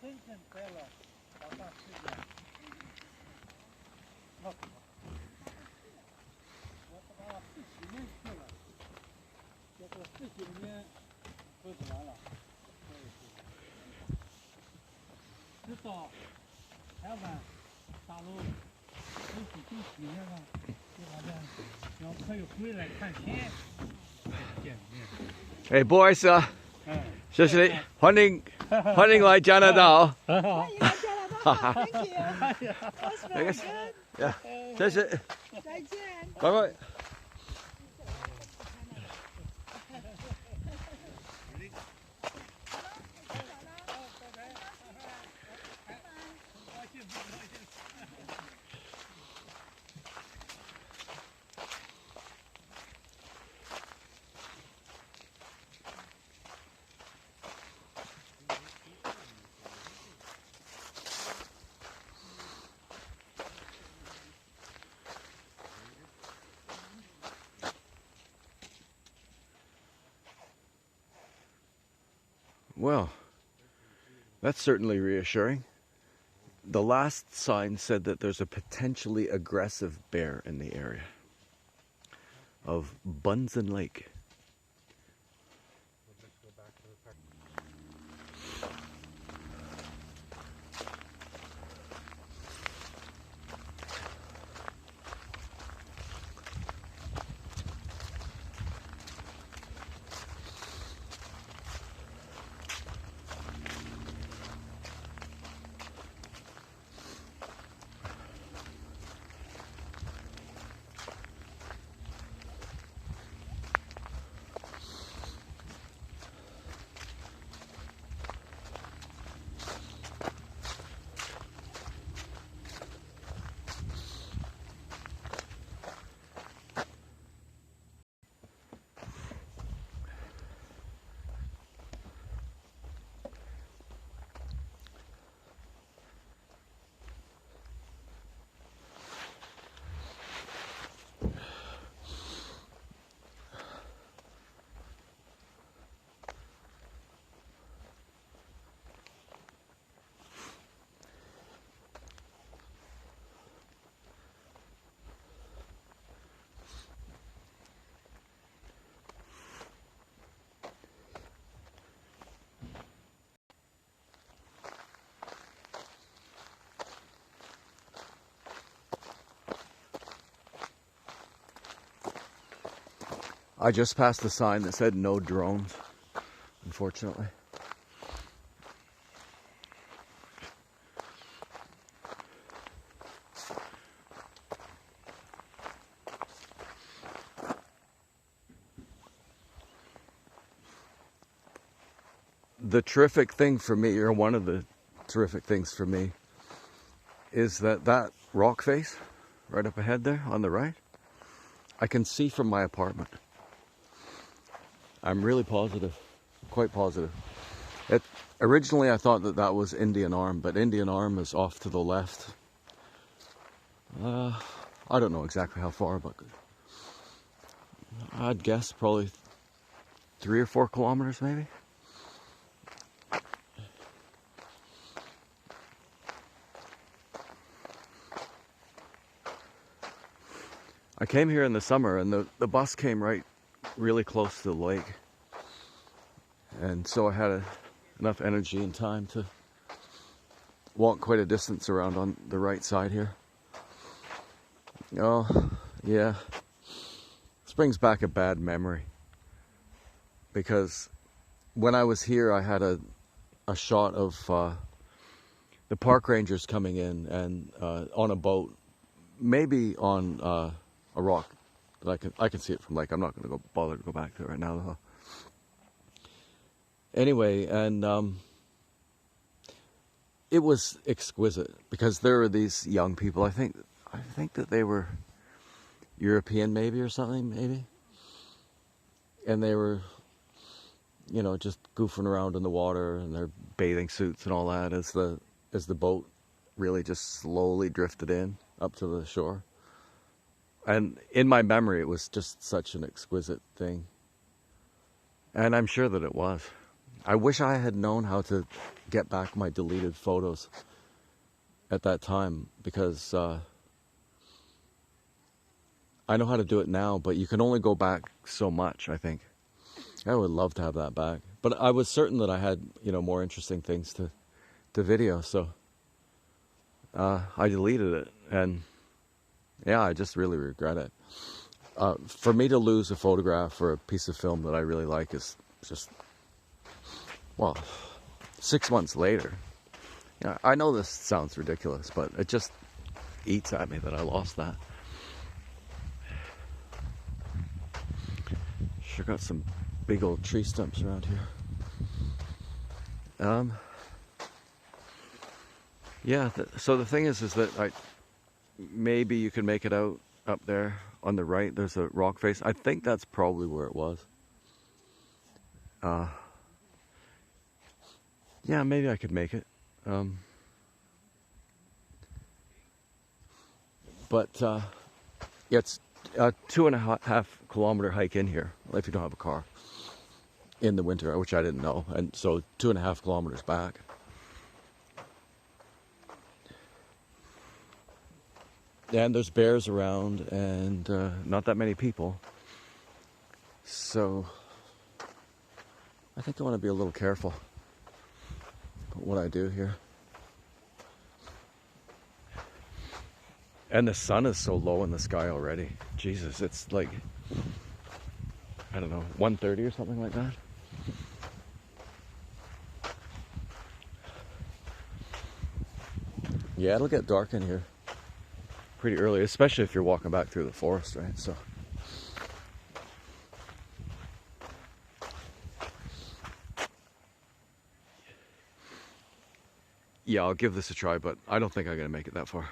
深圳待了好长时间。我到17年去了，结果19年回不来了，直到台湾大陆97年了，就好像要可以回来看片见面。哎，不好意思啊，谢谢你，欢迎来加拿大哦。欢迎来加拿大 ，Thank you. That's very good. 谢谢，再见。拜拜。Well, that's certainly reassuring. The last sign said that there's a potentially aggressive bear in the area of Bunsen Lake. I just passed a sign that said no drones, unfortunately. The terrific thing for me, or one of the terrific things for me, is that rock face right up ahead there on the right, I can see from my apartment. I'm really positive, quite positive. Originally I thought that was Indian Arm, but Indian Arm is off to the left. I don't know exactly how far, but I'd guess probably 3 or 4 kilometers maybe. I came here in the summer and the bus came right really close to the lake. And so I had enough energy and time to walk quite a distance around on the right side here. Oh, yeah. This brings back a bad memory. Because when I was here, I had a shot of the park rangers coming in and on a boat, maybe on a rock. But I can see it from like, I'm not going to bother to go back there right now though. Anyway, and it was exquisite because there were these young people. I think that they were European maybe or something maybe, and they were, you know, just goofing around in the water in their bathing suits and all that as the boat really just slowly drifted in up to the shore. And in my memory, it was just such an exquisite thing. And I'm sure that it was. I wish I had known how to get back my deleted photos at that time, because I know how to do it now, but you can only go back so much, I think. I would love to have that back. But I was certain that I had, more interesting things to video, so I deleted it. And yeah, I just really regret it. For me to lose a photograph or a piece of film that I really like is just, well, 6 months later. Yeah, I know this sounds ridiculous, but it just eats at me that I lost that. Sure got some big old tree stumps around here. Yeah, so the thing is that maybe you can make it out up there on the right. There's a rock face. I think that's probably where it was. Yeah, maybe I could make it. But it's a 2.5 kilometer hike in here if you don't have a car in the winter, which I didn't know. And so 2.5 kilometers back. And there's bears around and not that many people. So I think I want to be a little careful about what I do here. And the sun is so low in the sky already. Jesus, it's like, I don't know, 1:30 or something like that. Yeah, it'll get dark in here pretty early, especially if you're walking back through the forest, right? So yeah, I'll give this a try, but I don't think I'm gonna make it that far.